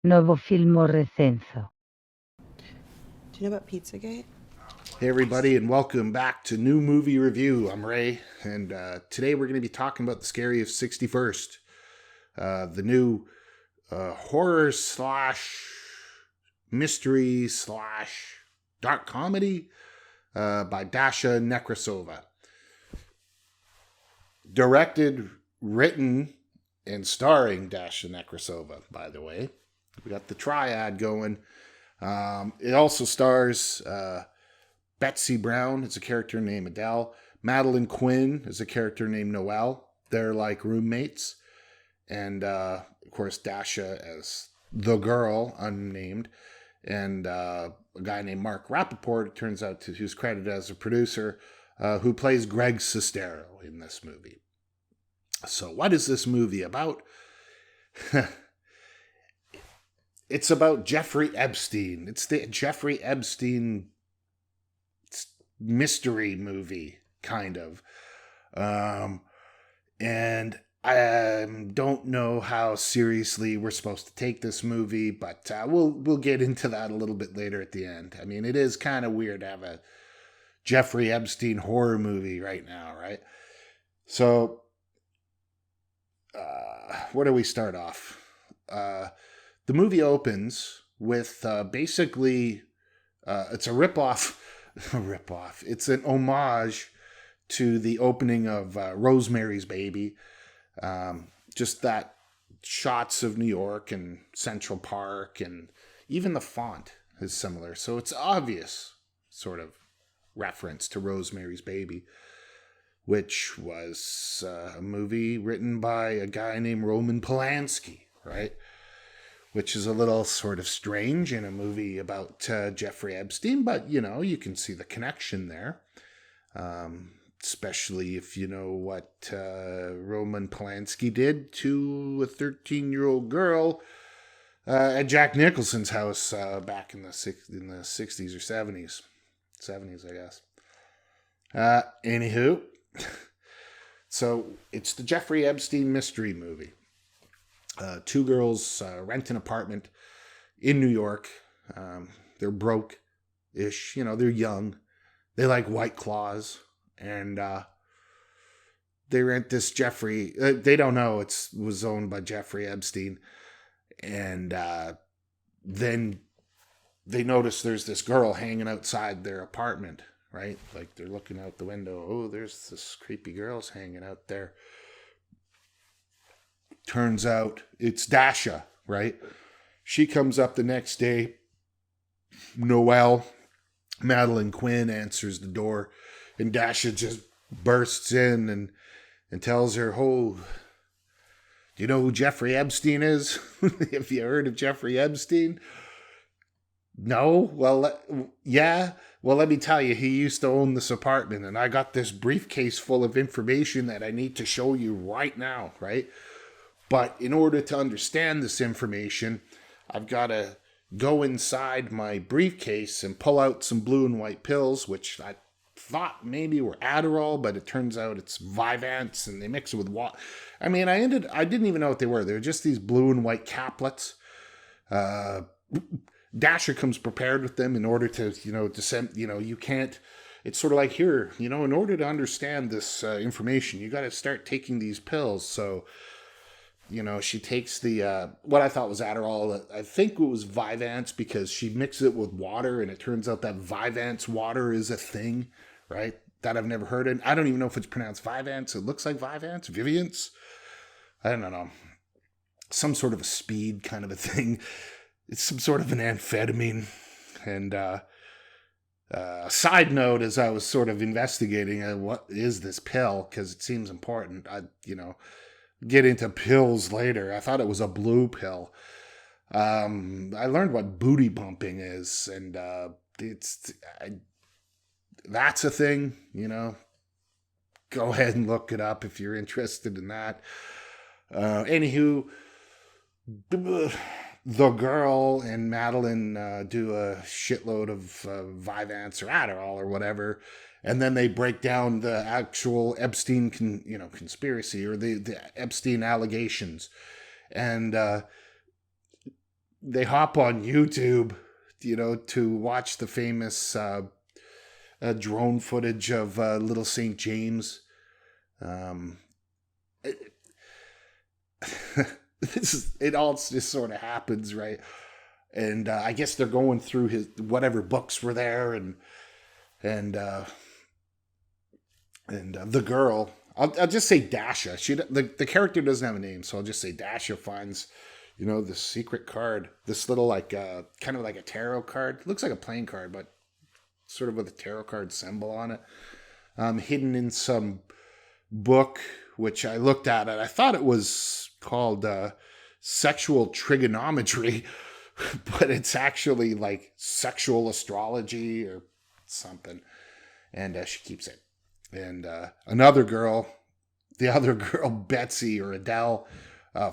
Nuevo film o recenso. Do you know about Pizzagate? Hey, everybody, and welcome back to New Movie Review. I'm Ray, and today we're going to be talking about The Scary of 61st, the new horror slash mystery slash dark comedy by Dasha Nekrasova. Directed, written, and starring Dasha Nekrasova, by the way. We got the triad going. It also stars Betsy Brown is a character named Adele. Madeline Quinn is a character named Noelle. They're like roommates. And of course, Dasha as the girl, unnamed. And a guy named Mark Rappaport, it turns out, who's credited as a producer, who plays Greg Sestero in this movie. So, what is this movie about? It's about Jeffrey Epstein. It's the Jeffrey Epstein mystery movie, kind of. And I don't know how seriously we're supposed to take this movie, but we'll get into that a little bit later at the end. I mean, it is kind of weird to have a Jeffrey Epstein horror movie right now, right? So, where do we start off? The movie opens with basically it's a ripoff. A ripoff. It's an homage to the opening of Rosemary's Baby. Just that shots of New York and Central Park, and even the font is similar. So it's obvious sort of reference to Rosemary's Baby, which was a movie written by a guy named Roman Polanski, right? Which is a little sort of strange in a movie about Jeffrey Epstein, but you can see the connection there. Especially if you know what Roman Polanski did to a 13-year-old girl at Jack Nicholson's house back in the 60s or 70s. 70s, I guess. Anywho, so it's the Jeffrey Epstein mystery movie. Two girls rent an apartment in New York. They're broke-ish. They're young. They like White Claws. And they rent this Jeffrey. They don't know it was owned by Jeffrey Epstein. And then they notice there's this girl hanging outside their apartment, right? Like they're looking out the window. Oh, there's this creepy girl's hanging out there. Turns out it's Dasha, right? She comes up the next day. Noelle, Madeline Quinn, answers the door, and Dasha just bursts in and tells her, "Oh, do you know who Jeffrey Epstein is? Have you heard of Jeffrey Epstein?" No? Well, yeah. Well, let me tell you, he used to own this apartment, and I got this briefcase full of information that I need to show you right now, right? But in order to understand this information, I've got to go inside my briefcase and pull out some blue and white pills, which I thought maybe were Adderall, but it turns out it's Vyvanse, and they mix it with water. I mean, I didn't even know what they were. They were just these blue and white caplets. Dasher comes prepared with them in order to, you can't. It's sort of like here, in order to understand this information, you got to start taking these pills. So she takes the, what I thought was Adderall. I think it was Vyvanse because she mixes it with water, and it turns out that Vyvanse water is a thing, right? That I've never heard of. I don't even know if it's pronounced Vyvanse. It looks like Vyvanse, Viviance. I don't know. Some sort of a speed kind of a thing. It's some sort of an amphetamine. And side note, as I was sort of investigating what is this pill, because it seems important, get into pills later. I thought it was a blue pill. I learned what booty bumping is, and that's a thing. Go ahead and look it up if you're interested in that. Anywho, the girl and Madeline do a shitload of Vyvanse or Adderall or whatever, and then they break down the actual Epstein, conspiracy or the Epstein allegations, and they hop on YouTube, to watch the famous drone footage of Little St. James. It all just sort of happens, right? And I guess they're going through his whatever books were there, and the girl. I'll just say Dasha. The character doesn't have a name, so I'll just say Dasha finds, the secret card. This little kind of like a tarot card. It looks like a playing card, but sort of with a tarot card symbol on it, hidden in some book, which I looked at and I thought it was called Sexual Trigonometry, but it's actually like sexual astrology or something. And she keeps it. And another girl, the other girl, Betsy or Adele,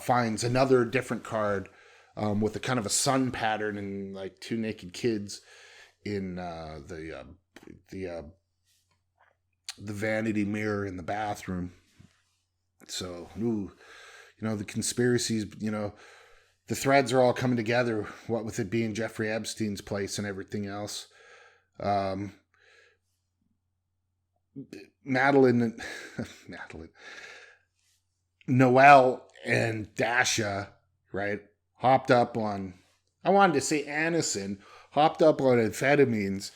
finds another different card with a kind of a sun pattern and like two naked kids in the vanity mirror in the bathroom. So, the conspiracies, the threads are all coming together, what with it being Jeffrey Epstein's place and everything else. Noelle and Dasha, right, hopped up on, I wanted to say Anison, hopped up on amphetamines,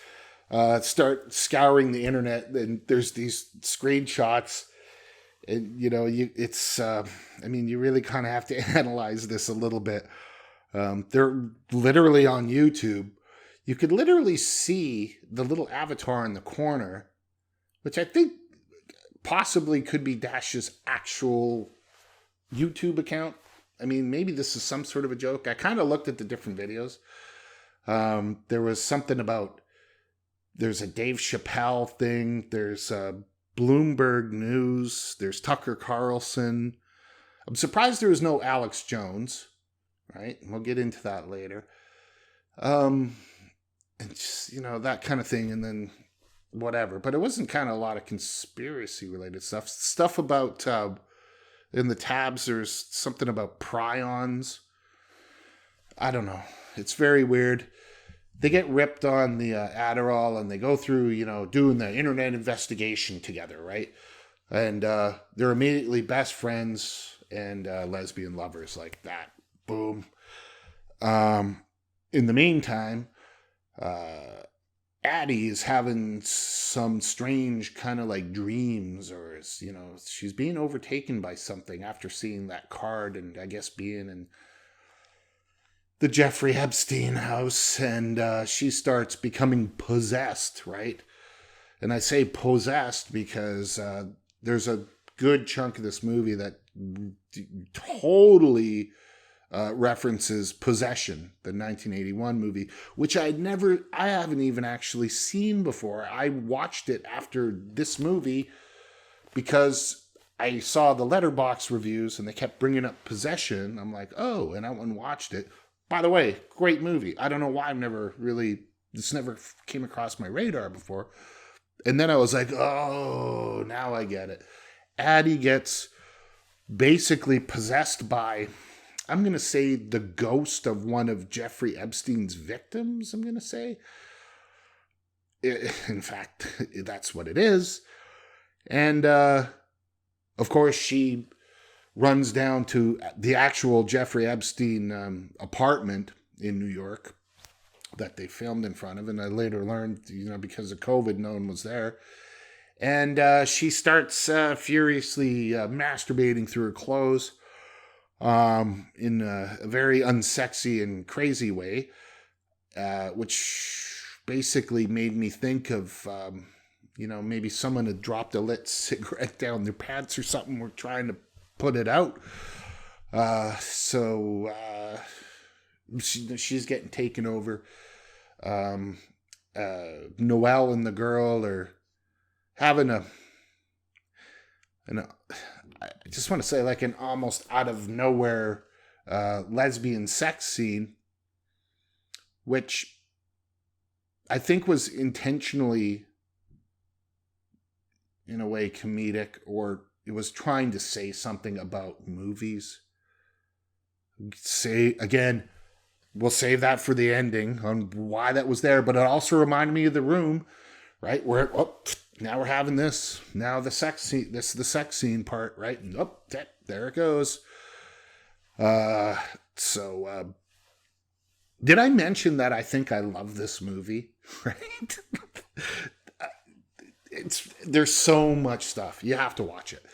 start scouring the internet, and there's these screenshots, and, you really kind of have to analyze this a little bit. They're literally on YouTube. You could literally see the little avatar in the corner, which I think possibly could be Dasha's actual YouTube account. I mean, maybe this is some sort of a joke. I kind of looked at the different videos. There was something about, there's a Dave Chappelle thing. There's Bloomberg News. There's Tucker Carlson. I'm surprised there was no Alex Jones, right? We'll get into that later. And just, that kind of thing. And then whatever. But it wasn't kind of a lot of conspiracy related stuff. Stuff about, in the tabs, there's something about prions. I don't know. It's very weird. They get ripped on the Adderall and they go through, doing the internet investigation together, right? And they're immediately best friends and lesbian lovers like that. Boom. In the meantime, Addie is having some strange kind of like dreams, or she's being overtaken by something after seeing that card and I guess being in the Jeffrey Epstein house, and she starts becoming possessed, right? And I say possessed because there's a good chunk of this movie that totally references Possession, the 1981 movie, which I haven't even actually seen before. I watched it after this movie because I saw the Letterboxd reviews and they kept bringing up Possession. I'm like, oh, and I went and watched it. By the way, great movie. I don't know why this never came across my radar before. And then I was like, oh, now I get it. Addie gets basically possessed by, I'm going to say, the ghost of one of Jeffrey Epstein's victims, I'm going to say. In fact, that's what it is. And, of course, she runs down to the actual Jeffrey Epstein apartment in New York that they filmed in front of. And I later learned, because of COVID, no one was there. And she starts furiously masturbating through her clothes in a very unsexy and crazy way, which basically made me think of, maybe someone had dropped a lit cigarette down their pants or something. We're trying to put it out. So she's getting taken over. Noelle and the girl are having I just want to say, like, an almost out of nowhere lesbian sex scene, which I think was intentionally, in a way, comedic, or it was trying to say something about movies. Say, again, we'll save that for the ending on why that was there. But it also reminded me of The Room, right? Where, now we're having this. Now the sex scene, this is the sex scene part, right? And there it goes. Did I mention that I think I love this movie? Right? There's so much stuff. You have to watch it.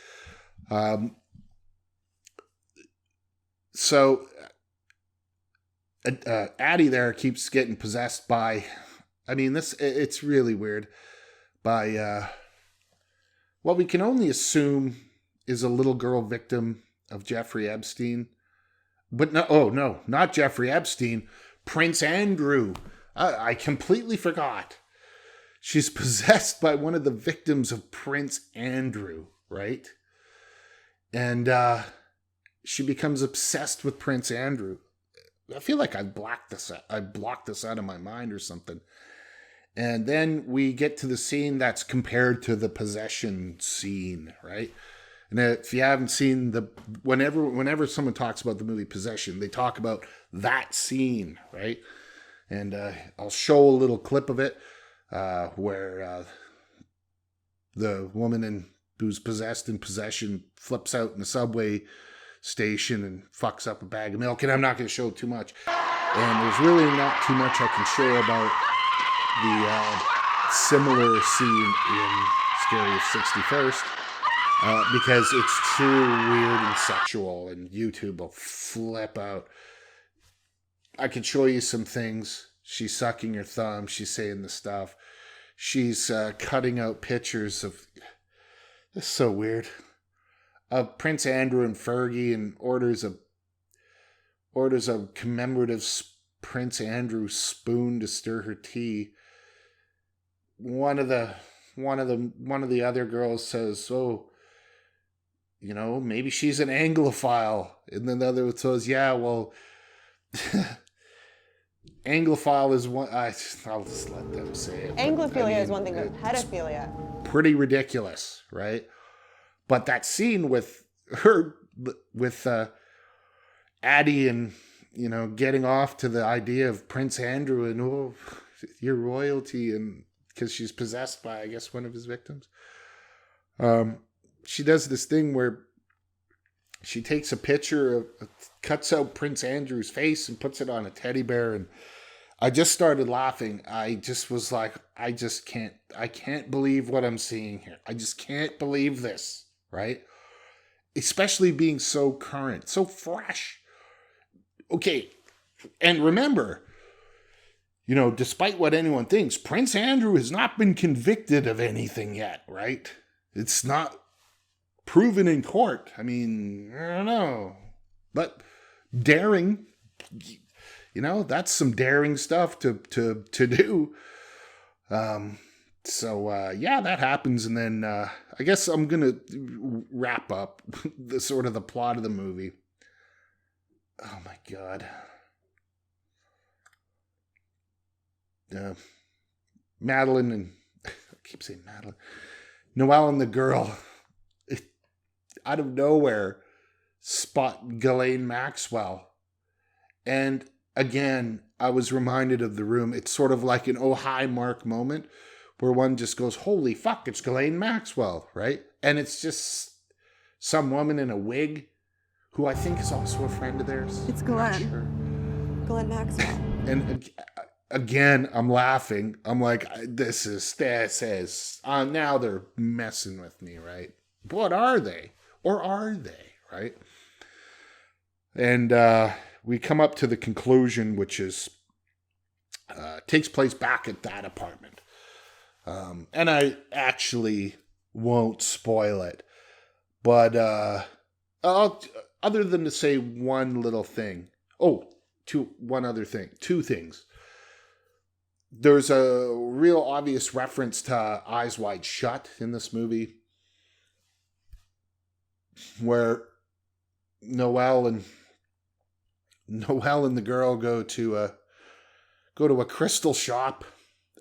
Addie there keeps getting possessed by, it's really weird, by what we can only assume is a little girl victim of Jeffrey Epstein. But no, not Jeffrey Epstein. Prince Andrew. I completely forgot. She's possessed by one of the victims of Prince Andrew, right? And she becomes obsessed with Prince Andrew. I feel like I blocked this out of my mind or something. And then we get to the scene that's compared to the possession scene, right? And if you haven't seen whenever someone talks about the movie Possession, they talk about that scene, right? And I'll show a little clip of it where the woman who's possessed in Possession flips out in the subway station and fucks up a bag of milk. And I'm not going to show too much. And there's really not too much I can show about the similar scene in Scariest 61st. Because it's too weird and sexual, and YouTube will flip out. I can show you some things. She's sucking her thumb. She's saying the stuff. She's cutting out pictures of... This is so weird. Of Prince Andrew and Fergie, and orders a commemorative Prince Andrew spoon to stir her tea. One of the other girls says, "Oh, maybe she's an Anglophile." And then the other one says, "Yeah, well, Anglophile is one." I'll just let them say it. Anglophilia is one thing, but pedophilia. Pretty ridiculous, right? But that scene with her, with Addie, and getting off to the idea of Prince Andrew and your royalty, and because she's possessed by, I guess, one of his victims. She does this thing where she takes a picture cuts out Prince Andrew's face and puts it on a teddy bear. And I just started laughing. I just was like, I can't believe what I'm seeing here. I just can't believe this, right? Especially being so current, so fresh. Okay. And remember, despite what anyone thinks, Prince Andrew has not been convicted of anything yet, right? It's not proven in court. I don't know. But daring, that's some daring stuff to do. Yeah, that happens. And then I guess I'm going to wrap up the plot of the movie. Oh my God. Madeline and I keep saying Madeline. Noelle and the girl, out of nowhere, spot Ghislaine Maxwell. And again, I was reminded of The Room. It's sort of like an oh hi Mark moment where one just goes, holy fuck, it's Ghislaine Maxwell, right? And it's just some woman in a wig who I think is also a friend of theirs. It's Ghislaine. Sure. Ghislaine Maxwell. And again, I'm laughing. I'm like, this is, now they're messing with me, right? What are they? Or are they, right? And we come up to the conclusion, which is, takes place back at that apartment. And I actually won't spoil it. But other than to say one little thing. Two things. There's a real obvious reference to Eyes Wide Shut in this movie, where Noelle and the girl go to a crystal shop.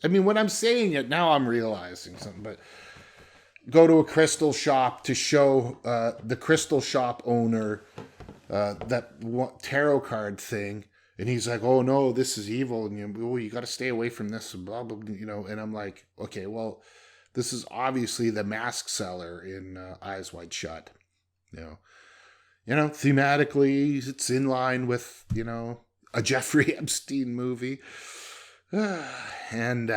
When I'm saying it now, I'm realizing something, but go to a crystal shop to show the crystal shop owner that tarot card thing, And he's like, oh no, this is evil. And you got to stay away from this and blah, blah, and I'm like, okay, well, this is obviously the mask seller in Eyes Wide Shut. Thematically, it's in line with, a Jeffrey Epstein movie. And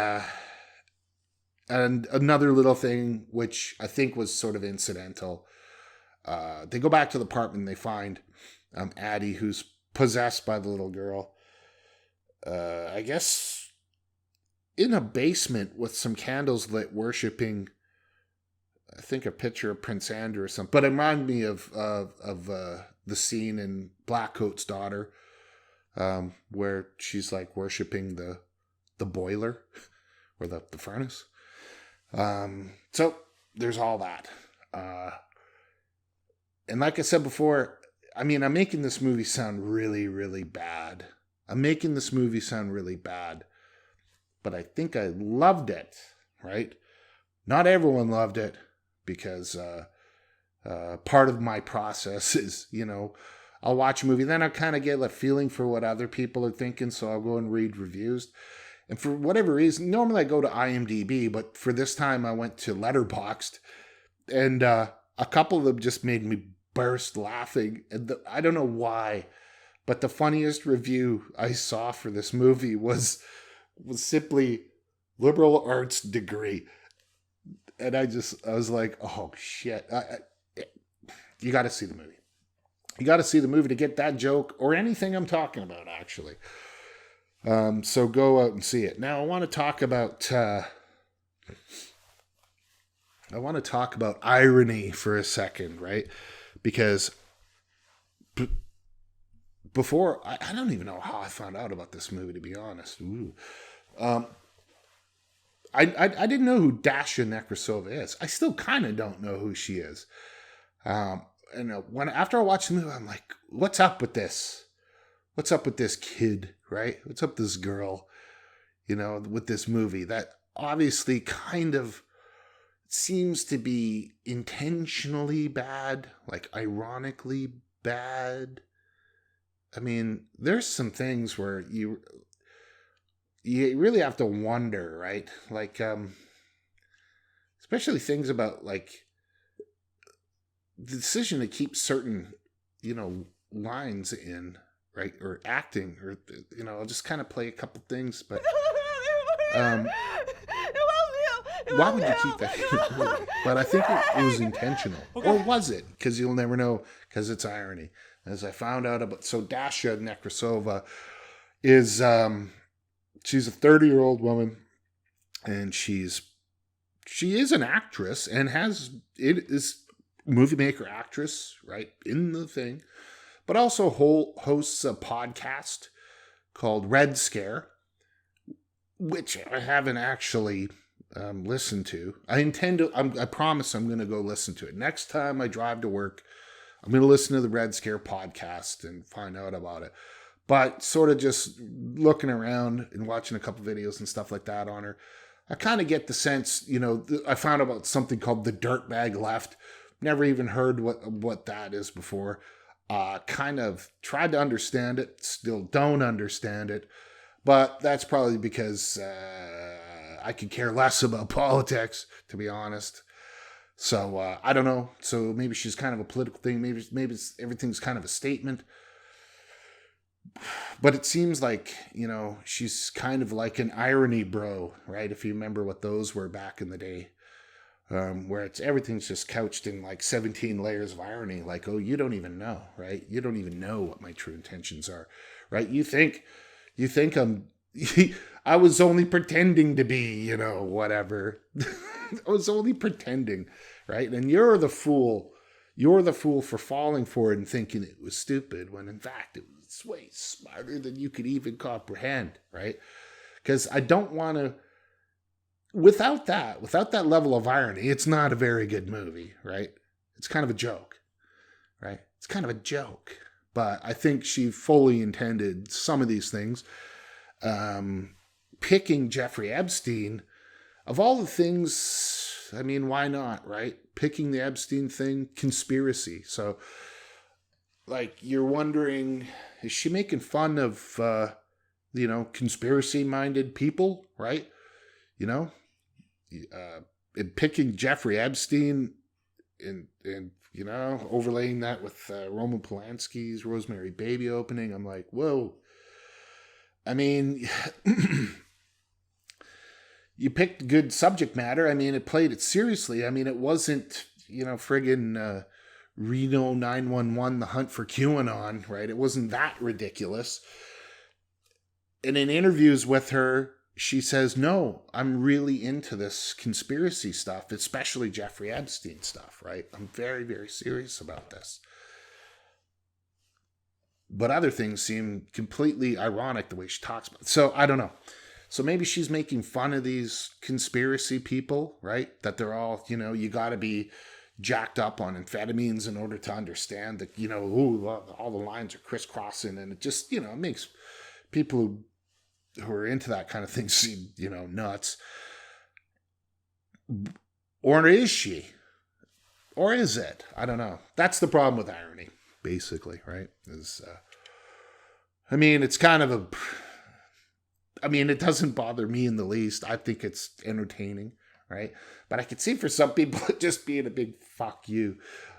another little thing, which I think was sort of incidental. They go back to the apartment and they find Addie, who's possessed by the little girl. I guess in a basement with some candles lit, worshiping, I think, a picture of Prince Andrew or something. But it reminded me of the scene in Blackcoat's Daughter, where she's like worshiping the boiler or the furnace. So there's all that. And like I said before, I mean, I'm making this movie sound really, really bad. But I think I loved it, right? Not everyone loved it, because part of my process is, I'll watch a movie, then I'll kind of get a feeling for what other people are thinking, so I'll go and read reviews. And for whatever reason, normally I go to IMDb, but for this time I went to Letterboxd, and a couple of them just made me burst laughing. And I don't know why, but the funniest review I saw for this movie was simply liberal arts degree. And I was like, oh shit. You got to see the movie. You got to see the movie to get that joke or anything I'm talking about, actually. So go out and see it. Now I want to talk about irony for a second, right? Because before, I don't even know how I found out about this movie, to be honest. I didn't know who Dasha Nekrasova is. I still kind of don't know who she is. After I watched the movie, I'm like, what's up with this? What's up with this kid, right? What's up with this girl, with this movie that obviously kind of seems to be intentionally bad, like ironically bad. I mean, there's some things where you really have to wonder, right? Like, especially things about like the decision to keep certain, lines in, right? Or acting, or, I'll just kind of play a couple things, but, why would you keep that? But I think it was intentional. Or was it? Because you'll never know, because it's irony. As I found out about, so Dasha Nekrasova is, she's a 30-year-old woman, and she is an actress, and is movie maker actress, right, in the thing, but also hosts a podcast called Red Scare, which I haven't actually listened to. I promise I'm going to go listen to it. Next time I drive to work, I'm going to listen to the Red Scare podcast and find out about it. But sort of just looking around and watching a couple videos and stuff like that on her, I kind of get the sense, I found out about something called the Dirtbag Left. Never even heard what that is before. Kind of tried to understand it, still don't understand it. But that's probably because I could care less about politics, to be honest. So I don't know. So maybe she's kind of a political thing. Maybe everything's kind of a statement. But it seems like, she's kind of like an irony bro, right? If you remember what those were back in the day, where everything's just couched in like 17 layers of irony. Like, oh, you don't even know, right? You don't even know what my true intentions are, right? You think I was only pretending to be, whatever. I was only pretending, right? And you're the fool. You're the fool for falling for it and thinking it was stupid, when in fact it was way smarter than you could even comprehend, right? Because I don't want to, without that level of irony, it's not a very good movie, right? It's kind of a joke, right? It's kind of a joke. But I think she fully intended some of these things. Picking Jeffrey Epstein, of all the things, I mean, why not, right? Picking the Epstein thing, conspiracy. So like, you're wondering, is she making fun of, conspiracy-minded people, right? And picking Jeffrey Epstein and overlaying that with Roman Polanski's Rosemary Baby opening. I'm like, whoa. I mean, you picked good subject matter. I mean, it played it seriously. I mean, it wasn't, friggin' Reno 911, the hunt for QAnon, right? It wasn't that ridiculous. And in interviews with her, she says, no, I'm really into this conspiracy stuff, especially Jeffrey Epstein stuff, right? I'm very, very serious about this. But other things seem completely ironic the way she talks about it. So I don't know. So maybe she's making fun of these conspiracy people, right? That they're all, you got to be jacked up on amphetamines in order to understand that, all the lines are crisscrossing. And it just, it makes people who are into that kind of thing seem, nuts. Or is she? Or is it? I don't know. That's the problem with irony, basically, right? It's kind of it doesn't bother me in the least. I think it's entertaining, right? But I could see for some people it just being a big fuck you.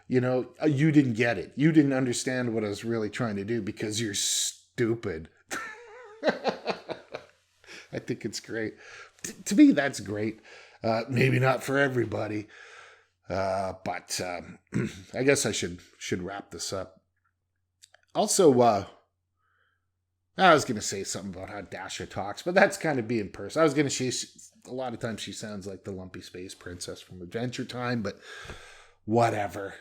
You didn't get it. You didn't understand what I was really trying to do because you're stupid. I think it's great. To me, that's great. Maybe not for everybody. But I guess I should wrap this up. Also, I was going to say something about how Dasha talks, but that's kind of being personal. I was going to say a lot of times she sounds like the lumpy space princess from Adventure Time, but whatever.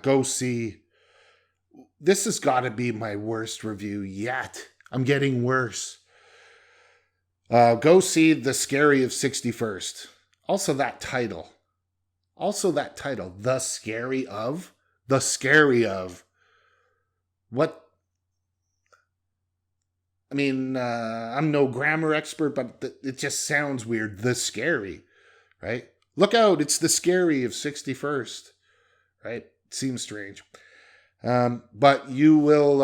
Go see. This has got to be my worst review yet. I'm getting worse. Go see The Scary of 61st. Also that title. The Scary of. The Scary of. What? I'm no grammar expert, but it just sounds weird. The Scary, right? Look out, it's The Scary of 61st, right? It seems strange. But you will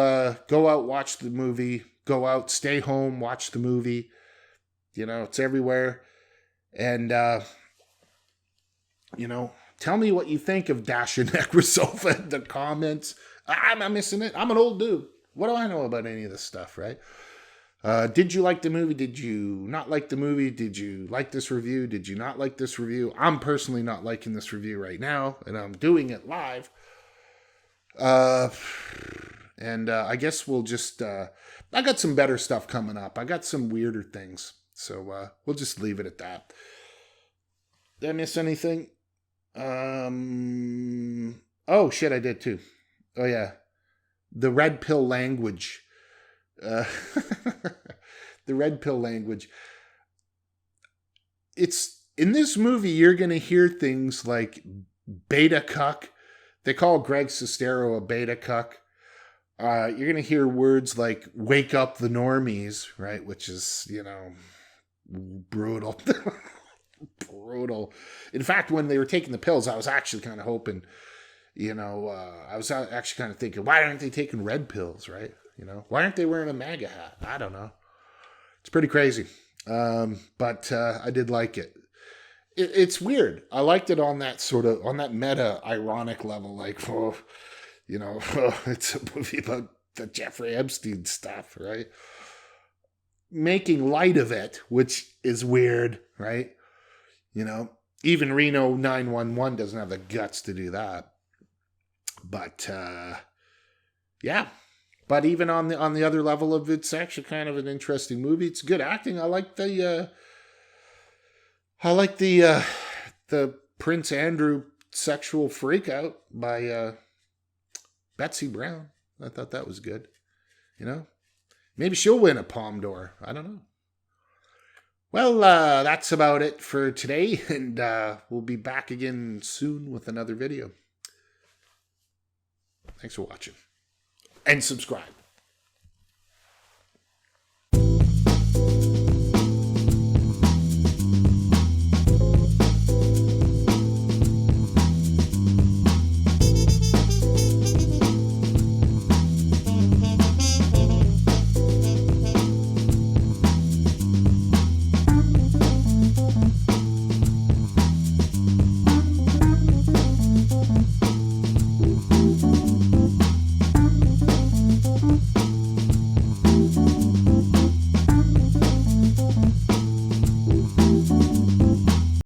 go out, watch the movie. Go out, stay home, watch the movie. It's everywhere. And, tell me what you think of Dasha Nekrasova in the comments. I'm missing it. I'm an old dude. What do I know about any of this stuff, right? Did you like the movie? Did you not like the movie? Did you like this review? Did you not like this review? I'm personally not liking this review right now, and I'm doing it live. I guess we'll just... I got some better stuff coming up. I got some weirder things. So we'll just leave it at that. Did I miss anything? Oh, shit, I did too. Oh, yeah. The red pill language. The red pill language. It's in this movie, you're going to hear things like beta cuck. They call Greg Sestero a beta cuck. You're going to hear words like wake up the normies, right? Which is, brutal. Brutal. In fact, when they were taking the pills, I was actually kind of hoping, I was actually kind of thinking, why aren't they taking red pills, right? Why aren't they wearing a MAGA hat? I don't know. It's pretty crazy. But I did like it. It's weird. I liked it on that meta ironic level, like, it's a movie about the Jeffrey Epstein stuff, right? Making light of it, which is weird, right? Even Reno 911 doesn't have the guts to do that. But, yeah. But even on the other level of it's actually kind of an interesting movie. It's good acting. I like the Prince Andrew sexual freakout by Betsy Brown. I thought that was good. Maybe she'll win a Palme d'Or. I don't know. Well, that's about it for today, and we'll be back again soon with another video. Thanks for watching. And subscribe.